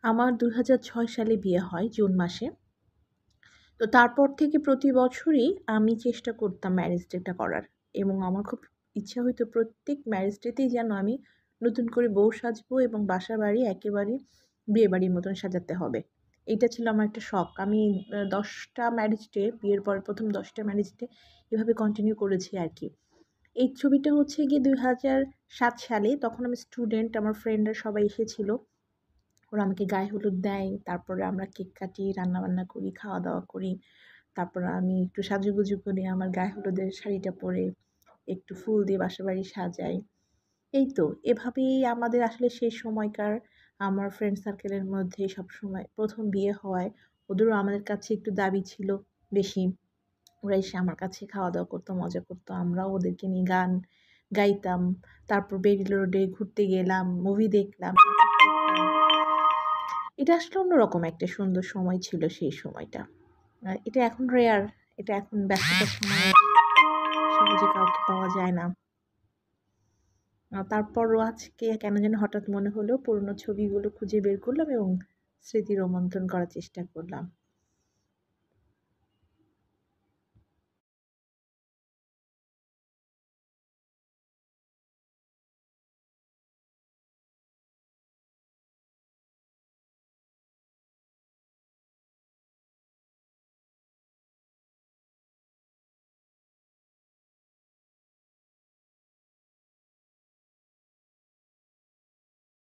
আমার ২০০৬ সালে বিয়ে হয় জুন মাসে। তো তারপর থেকে প্রতি বছরই আমি চেষ্টা করতাম ম্যারেজ ডেটা করার এবং আমার খুব ইচ্ছা হইতো প্রত্যেক ম্যারেজ ডেতেই যেন আমি নতুন করে বউ সাজবো এবং বাসা বাড়ি একেবারে বিয়েবাড়ির মতন সাজাতে হবে। এইটা ছিল আমার একটা শখ। আমি ১০ টা ম্যারেজ ডে বিয়ের পর ১ম ১০ টা ম্যারেজ ডে এভাবে কন্টিনিউ করেছি আরকি। এই ছবিটা হচ্ছে গিয়ে ২০০৭ সালে। তখন আমি স্টুডেন্ট, আমার ফ্রেন্ডরা সবাই এসেছিল। ওরা আমাকে গায়ে হলুদ দেয়। তারপরে আমরা কেক কাটি, রান্নাবান্না করি, খাওয়া-দাওয়া করি। তারপরে আমি একটু সাজুগুজু করে আমার গায়ে হলুদের শাড়িটা পরে একটু ফুল দিয়ে বাসাবাড়ি সাজাই। এই তো এভাবেই আমাদের আসলে সেই সময়কার আমার ফ্রেন্ড সার্কেলের মধ্যে সবসময় ১ম বিয়ে হওয়ায় ওদেরও আমাদের কাছে একটু দাবি ছিল বেশি। ওরা এসে আমার কাছে খাওয়া-দাওয়া করতো, মজা করতো। আমরাও ওদেরকে নিয়ে গান গাইতাম। তারপর বেরি রোডে ঘুরতে গেলাম, মুভি দেখলাম, নাটক দেখলাম। এটা আসলে অন্যরকম একটা সুন্দর সময় ছিল সেই সময়টা। এটা এখন রেয়ার। এটা এখন ব্যস্ততার সময়ে সহজে কাউকে পাওয়া যায় না। তারপরও আজকে কেন যেন হঠাৎ মনে হলো পুরনো ছবিগুলো খুঁজে বের করলাম এবং স্মৃতি রোমন্থন করার চেষ্টা করলাম।